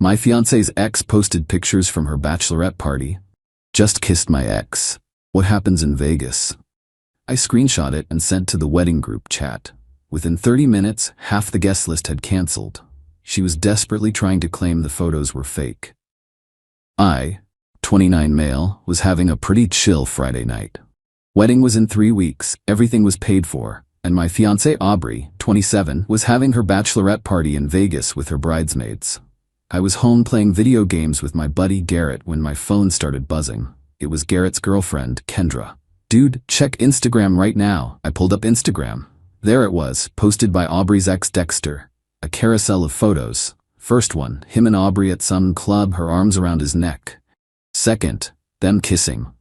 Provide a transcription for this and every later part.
My fiancé's ex posted pictures from her bachelorette party. Just kissed my ex. What happens in Vegas? I screenshot it and sent to the wedding group chat. Within 30 minutes, half the guest list had canceled. She was desperately trying to claim the photos were fake. I, 29 male, was having a pretty chill Friday night. Wedding was in 3 weeks, everything was paid for, and my fiancée Aubrey, 27, was having her bachelorette party in Vegas with her bridesmaids. I was home playing video games with my buddy Garrett when my phone started buzzing. It was Garrett's girlfriend, Kendra. Dude, check Instagram right now. I pulled up Instagram. There it was, posted by Aubrey's ex Dexter. A carousel of photos. First one, him and Aubrey at some club, her arms around his neck. Second, them kissing.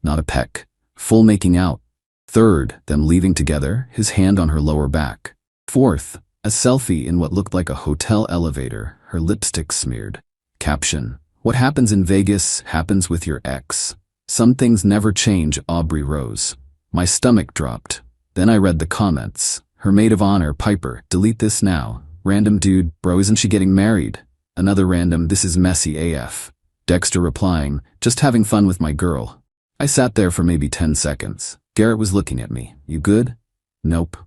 Not a peck. Full making out. Third, them leaving together, his hand on her lower back. Fourth, a selfie in what looked like a hotel elevator, her lipstick smeared. Caption: What happens in Vegas happens with your ex. Some things never change, Aubrey Rose. My stomach dropped. Then I read the comments. Her maid of honor, Piper, delete this now. Random dude, bro, isn't she getting married? Another random, this is messy AF. Dexter replying, just having fun with my girl. I sat there for maybe 10 seconds. Garrett was looking at me. You good? Nope.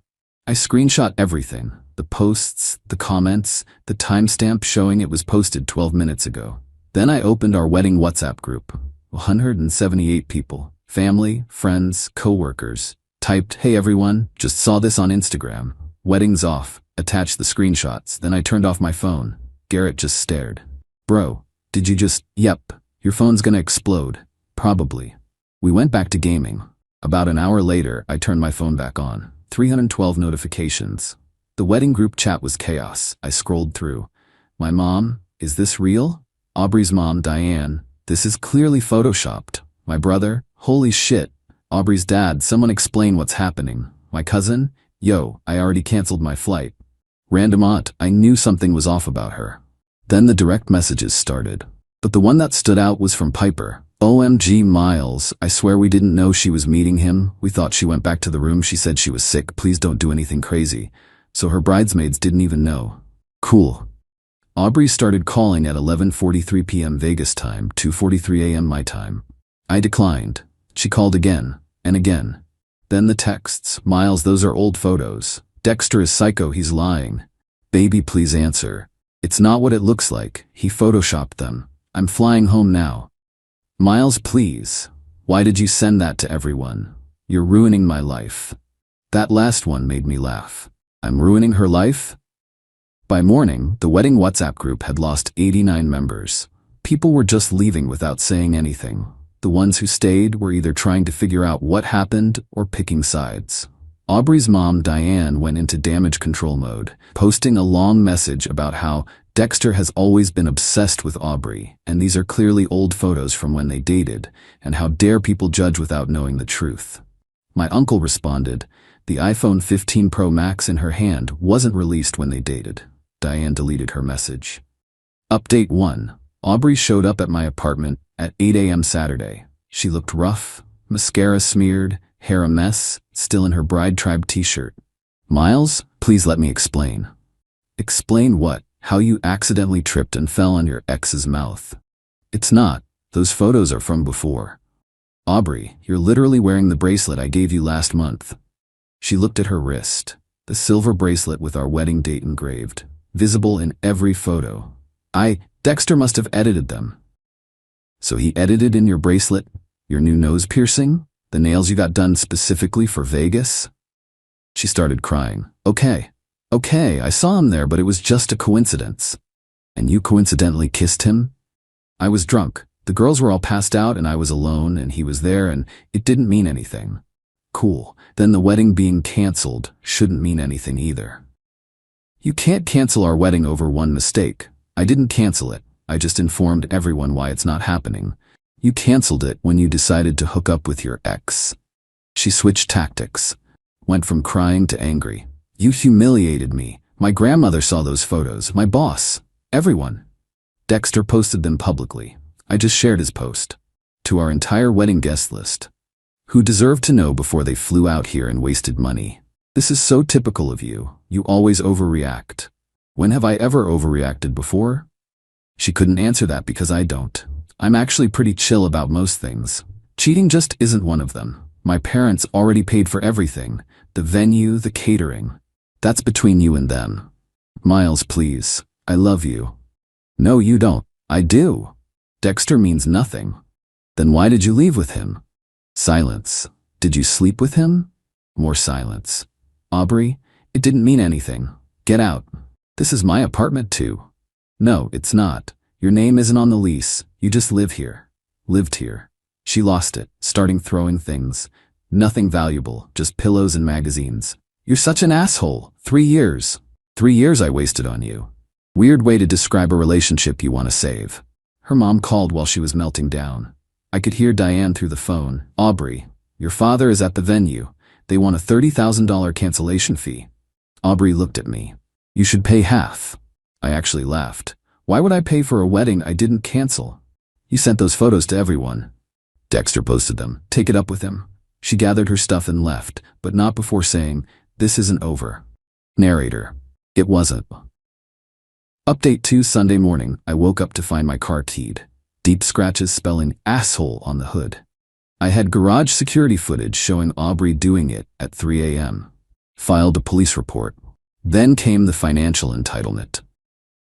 I screenshot everything. The posts, the comments, the timestamp showing it was posted 12 minutes ago. Then I opened our wedding WhatsApp group. 178 people. Family, friends, co-workers. Typed, hey everyone, just saw this on Instagram. Wedding's off. Attached the screenshots. Then I turned off my phone. Garrett just stared. Bro, did you just... Yep. Your phone's gonna explode. Probably. We went back to gaming. About an hour later, I turned my phone back on. 312 notifications. The wedding group chat was chaos. I scrolled through. My mom, is this real? Aubrey's mom, Diane, this is clearly photoshopped. My brother, holy shit. Aubrey's dad, someone explain what's happening. My cousin, yo, I already canceled my flight. Random aunt, I knew something was off about her. Then the direct messages started. But the one that stood out was from Piper. OMG Miles, I swear we didn't know she was meeting him. We thought she went back to the room. She said she was sick. Please don't do anything crazy. So her bridesmaids didn't even know. Cool. Aubrey started calling at 11:43 p.m. Vegas time, 2:43 a.m. my time. I declined. She called again, and again. Then the texts, Miles, those are old photos. Dexter is psycho, he's lying. Baby, please answer. It's not what it looks like. He photoshopped them. I'm flying home now. Miles, please. Why did you send that to everyone? You're ruining my life. That last one made me laugh. I'm ruining her life? By morning, the wedding WhatsApp group had lost 89 members. People were just leaving without saying anything. The ones who stayed were either trying to figure out what happened or picking sides. Aubrey's mom, Diane, went into damage control mode, posting a long message about how Dexter has always been obsessed with Aubrey, and these are clearly old photos from when they dated, and how dare people judge without knowing the truth. My uncle responded, the iPhone 15 Pro Max in her hand wasn't released when they dated. Diane deleted her message. Update 1. Aubrey showed up at my apartment at 8 a.m. Saturday. She looked rough, mascara smeared, hair a mess, still in her bride tribe t-shirt. Miles, please let me explain. Explain what? How you accidentally tripped and fell on your ex's mouth. It's not. Those photos are from before. Aubrey, you're literally wearing the bracelet I gave you last month. She looked at her wrist. The silver bracelet with our wedding date engraved, visible in every photo. Dexter must have edited them. So he edited in your bracelet, your new nose piercing, the nails you got done specifically for Vegas? She started crying. Okay, I saw him there, but it was just a coincidence. And you coincidentally kissed him? I was drunk. The girls were all passed out and I was alone and he was there and it didn't mean anything. Cool. Then the wedding being canceled shouldn't mean anything either. You can't cancel our wedding over one mistake. I didn't cancel it. I just informed everyone why it's not happening. You canceled it when you decided to hook up with your ex. She switched tactics. Went from crying to angry. You humiliated me. My grandmother saw those photos. My boss. Everyone. Dexter posted them publicly. I just shared his post. To our entire wedding guest list. Who deserved to know before they flew out here and wasted money. This is so typical of you. You always overreact. When have I ever overreacted before? She couldn't answer that because I don't. I'm actually pretty chill about most things. Cheating just isn't one of them. My parents already paid for everything. The venue, the catering. That's between you and them. Miles, please. I love you. No, you don't. I do. Dexter means nothing. Then why did you leave with him? Silence. Did you sleep with him? More silence. Aubrey, it didn't mean anything. Get out. This is my apartment too. No, it's not. Your name isn't on the lease. You just live here. Lived here. She lost it, starting throwing things. Nothing valuable, just pillows and magazines. You're such an asshole. 3 years. 3 years I wasted on you. Weird way to describe a relationship you want to save. Her mom called while she was melting down. I could hear Diane through the phone. Aubrey, your father is at the venue. They want a $30,000 cancellation fee. Aubrey looked at me. You should pay half. I actually laughed. Why would I pay for a wedding I didn't cancel? You sent those photos to everyone. Dexter posted them. Take it up with him. She gathered her stuff and left, but not before saying, this isn't over. Narrator. It wasn't. Update 2 Sunday morning, I woke up to find my car keyed. Deep scratches spelling asshole on the hood. I had garage security footage showing Aubrey doing it at 3 a.m. Filed a police report. Then came the financial entitlement.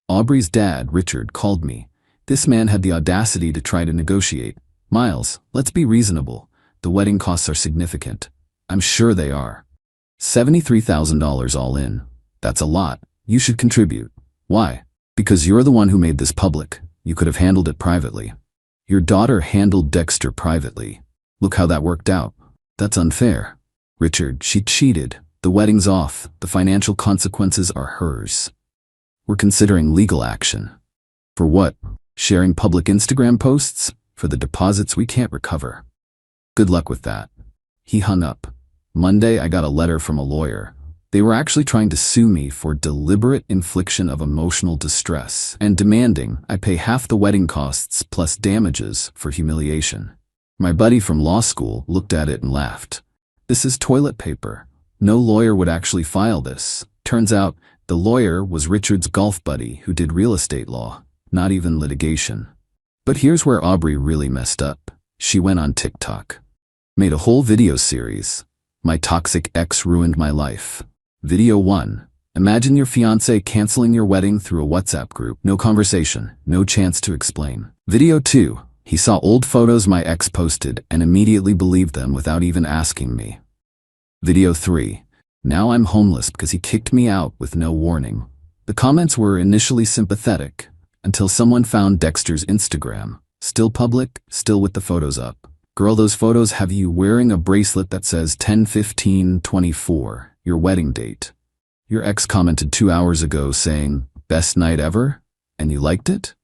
Aubrey's dad, Richard, called me. This man had the audacity to try to negotiate. Miles, let's be reasonable. The wedding costs are significant. I'm sure they are. $73,000 all in. That's a lot. You should contribute. Why? Because you're the one who made this public. You could have handled it privately. Your daughter handled Dexter privately. Look how that worked out. That's unfair. Richard, she cheated. The wedding's off. The financial consequences are hers. We're considering legal action. For what? Sharing public Instagram posts? For the deposits we can't recover. Good luck with that. He hung up. Monday, I got a letter from a lawyer. They were actually trying to sue me for deliberate infliction of emotional distress and demanding I pay half the wedding costs plus damages for humiliation. My buddy from law school looked at it and laughed. This is toilet paper. No lawyer would actually file this. Turns out, the lawyer was Richard's golf buddy who did real estate law, not even litigation. But here's where Aubrey really messed up. She went on TikTok. Made a whole video series. My toxic ex ruined my life. Video 1. Imagine your fiancé canceling your wedding through a WhatsApp group. No conversation, no chance to explain. Video 2. He saw old photos my ex posted and immediately believed them without even asking me. Video 3. Now I'm homeless because he kicked me out with no warning. The comments were initially sympathetic until someone found Dexter's Instagram. Still public, still with the photos up. Girl, those photos have you wearing a bracelet that says 10/15/24, your wedding date. Your ex commented 2 hours ago saying, best night ever? And you liked it?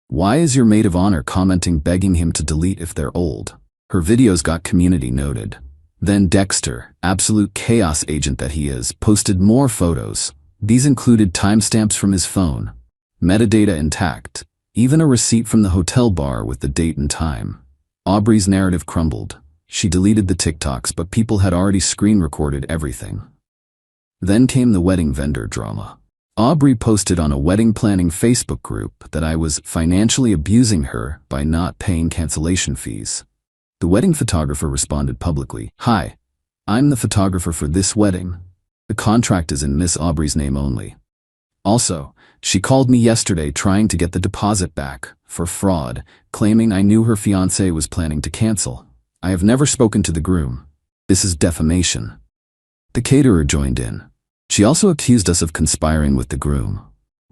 Why is your maid of honor commenting begging him to delete if they're old? Her videos got community noted. Then Dexter, absolute chaos agent that he is, posted more photos. These included timestamps from his phone, metadata intact, even a receipt from the hotel bar with the date and time. Aubrey's narrative crumbled. She deleted the TikToks, but people had already screen recorded everything. Then came the wedding vendor drama. Aubrey posted on a wedding planning Facebook group that I was financially abusing her by not paying cancellation fees. The wedding photographer responded publicly, "Hi, I'm the photographer for this wedding. The contract is in Miss Aubrey's name only. Also, she called me yesterday trying to get the deposit back for fraud, claiming I knew her fiancé was planning to cancel. I have never spoken to the groom. This is defamation." The caterer joined in. She also accused us of conspiring with the groom.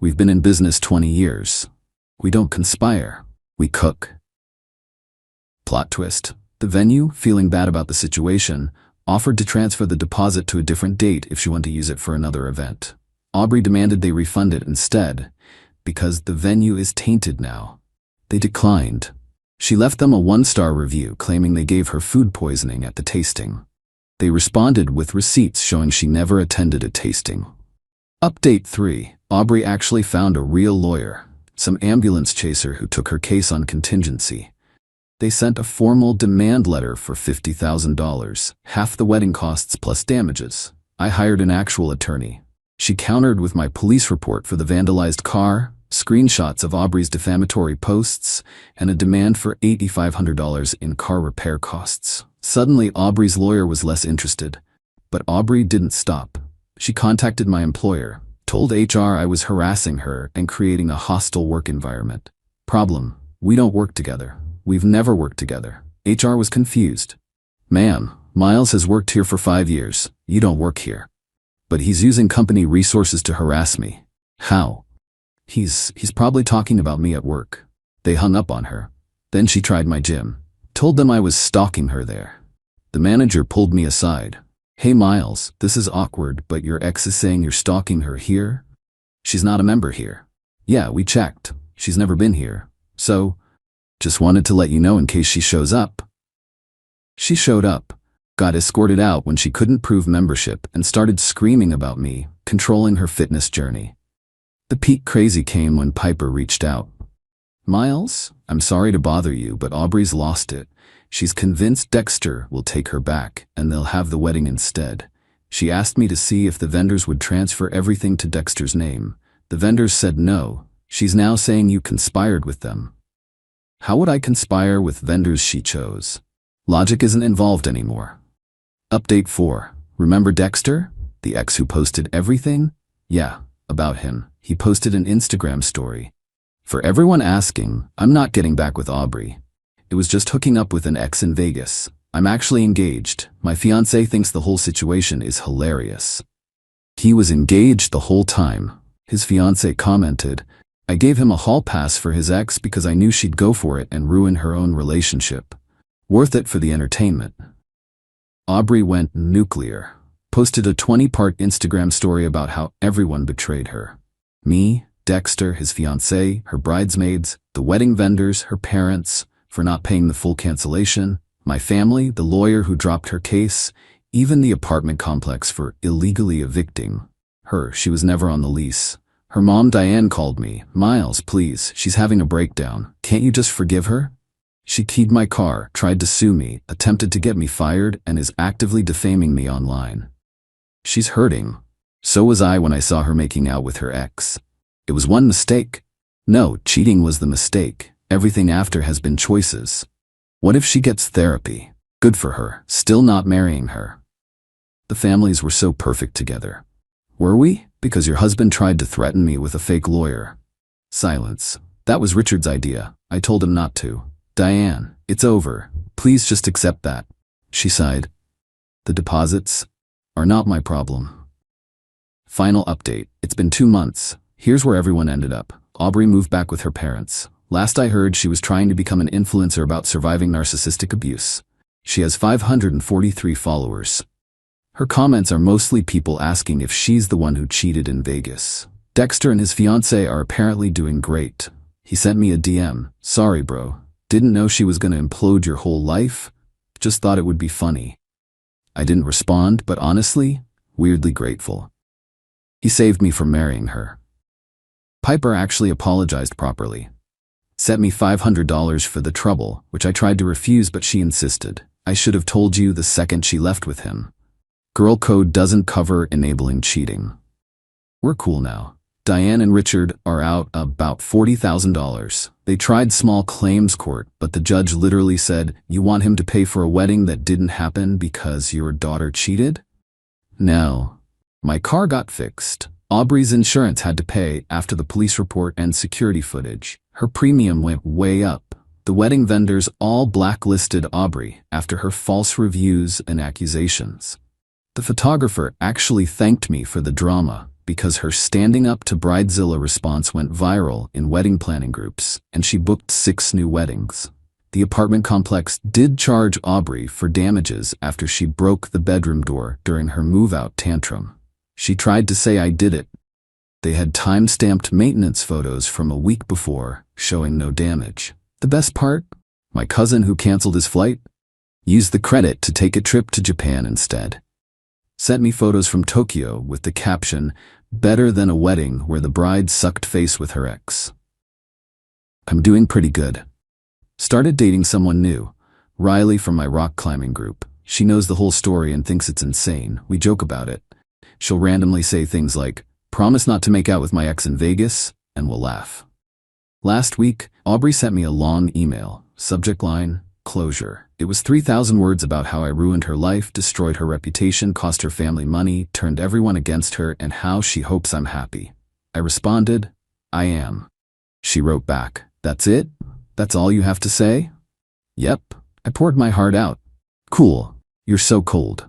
We've been in business 20 years. We don't conspire. We cook. Plot twist. The venue, feeling bad about the situation, offered to transfer the deposit to a different date if she wanted to use it for another event. Aubrey demanded they refund it instead, because the venue is tainted now. They declined. She left them a 1-star review claiming they gave her food poisoning at the tasting. They responded with receipts showing she never attended a tasting. Update 3. Aubrey actually found a real lawyer, some ambulance chaser who took her case on contingency. They sent a formal demand letter for $50,000, half the wedding costs plus damages. I hired an actual attorney. She countered with my police report for the vandalized car, screenshots of Aubrey's defamatory posts, and a demand for $8,500 in car repair costs. Suddenly, Aubrey's lawyer was less interested. But Aubrey didn't stop. She contacted my employer, told HR I was harassing her and creating a hostile work environment. Problem: we don't work together. We've never worked together. HR was confused. Ma'am, Miles has worked here for 5 years. You don't work here. But he's using company resources to harass me. How? He's probably talking about me at work. They hung up on her. Then she tried my gym. Told them I was stalking her there. The manager pulled me aside. Hey Miles, this is awkward, but your ex is saying you're stalking her here? She's not a member here. Yeah, we checked. She's never been here. So, just wanted to let you know in case she shows up. She showed up, got escorted out when she couldn't prove membership, and started screaming about me, controlling her fitness journey. The peak crazy came when Piper reached out. Miles, I'm sorry to bother you, but Aubrey's lost it. She's convinced Dexter will take her back, and they'll have the wedding instead. She asked me to see if the vendors would transfer everything to Dexter's name. The vendors said no. She's now saying you conspired with them. How would I conspire with vendors she chose? Logic isn't involved anymore. Update 4. Remember Dexter? The ex who posted everything? Yeah, about him. He posted an Instagram story. For everyone asking, I'm not getting back with Aubrey. It was just hooking up with an ex in Vegas. I'm actually engaged. My fiancé thinks the whole situation is hilarious. He was engaged the whole time. His fiancé commented, I gave him a hall pass for his ex because I knew she'd go for it and ruin her own relationship. Worth it for the entertainment. Aubrey went nuclear. Posted a 20-part Instagram story about how everyone betrayed her. Me, Dexter, his fiancée, her bridesmaids, the wedding vendors, her parents, for not paying the full cancellation, my family, the lawyer who dropped her case, even the apartment complex for illegally evicting her. She was never on the lease. Her mom, Diane, called me. Miles, please, she's having a breakdown. Can't you just forgive her? She keyed my car, tried to sue me, attempted to get me fired, and is actively defaming me online. She's hurting. So was I when I saw her making out with her ex. It was one mistake. No, cheating was the mistake. Everything after has been choices. What if she gets therapy? Good for her, still not marrying her. The families were so perfect together. Were we? Because your husband tried to threaten me with a fake lawyer. Silence. That was Richard's idea. I told him not to. Diane, it's over. Please just accept that. She sighed. The deposits are not my problem. Final update. It's been 2 months. Here's where everyone ended up. Aubrey moved back with her parents. Last I heard, she was trying to become an influencer about surviving narcissistic abuse. She has 543 followers. Her comments are mostly people asking if she's the one who cheated in Vegas. Dexter and his fiancée are apparently doing great. He sent me a DM. Sorry, bro. Didn't know she was gonna implode your whole life. Just thought it would be funny. I didn't respond, but honestly, weirdly grateful. He saved me from marrying her. Piper actually apologized properly. Sent me $500 for the trouble, which I tried to refuse, but she insisted. I should have told you the second she left with him. Girl code doesn't cover enabling cheating. We're cool now. Diane and Richard are out about $40,000. They tried small claims court, but the judge literally said, you want him to pay for a wedding that didn't happen because your daughter cheated? No. My car got fixed. Aubrey's insurance had to pay after the police report and security footage. Her premium went way up. The wedding vendors all blacklisted Aubrey after her false reviews and accusations. The photographer actually thanked me for the drama because her standing up to Bridezilla response went viral in wedding planning groups, and she booked 6 new weddings. The apartment complex did charge Aubrey for damages after she broke the bedroom door during her move-out tantrum. She tried to say I did it. They had time-stamped maintenance photos from a week before, showing no damage. The best part? My cousin who canceled his flight used the credit to take a trip to Japan instead. Sent me photos from Tokyo with the caption, better than a wedding where the bride sucked face with her ex. I'm doing pretty good. Started dating someone new, Riley from my rock climbing group. She knows the whole story and thinks it's insane. We joke about it. She'll randomly say things like, promise not to make out with my ex in Vegas, and we'll laugh. Last week, Aubrey sent me a long email, subject line, closure. It was 3,000 words about how I ruined her life, destroyed her reputation, cost her family money, turned everyone against her, and how she hopes I'm happy. I responded, I am. She wrote back, that's it? That's all you have to say? Yep. I poured my heart out. Cool. You're so cold.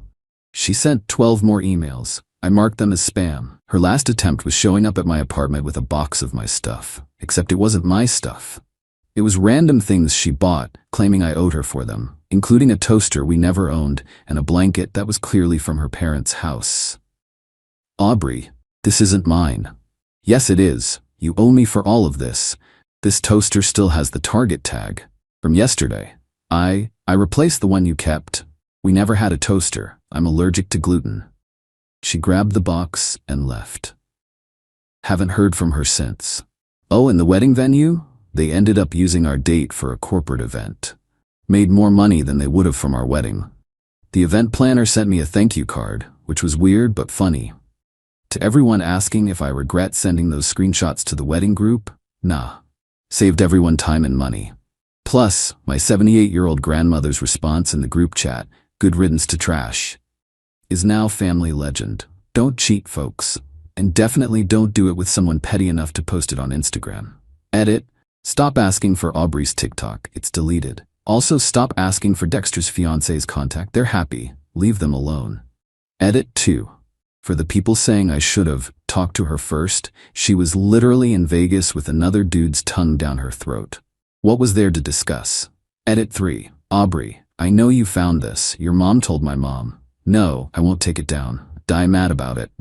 She sent 12 more emails. I marked them as spam. Her last attempt was showing up at my apartment with a box of my stuff. Except it wasn't my stuff. It was random things she bought, claiming I owed her for them, including a toaster we never owned and a blanket that was clearly from her parents' house. Aubrey, this isn't mine. Yes, it is. You owe me for all of this. This toaster still has the Target tag. From yesterday. I replaced the one you kept. We never had a toaster. I'm allergic to gluten. She grabbed the box and left. Haven't heard from her since. Oh, and the wedding venue? They ended up using our date for a corporate event. Made more money than they would have from our wedding. The event planner sent me a thank you card, which was weird but funny. To everyone asking if I regret sending those screenshots to the wedding group, nah. Saved everyone time and money. Plus, my 78-year-old grandmother's response in the group chat, good riddance to trash, is now family legend. Don't cheat, folks. And definitely don't do it with someone petty enough to post it on Instagram. Edit. Stop asking for Aubrey's TikTok. It's deleted. Also, stop asking for Dexter's fiancé's contact. They're happy. Leave them alone. Edit 2. For the people saying I should have talked to her first, she was literally in Vegas with another dude's tongue down her throat. What was there to discuss? Edit 3. Aubrey, I know you found this. Your mom told my mom. No, I won't take it down. Die mad about it.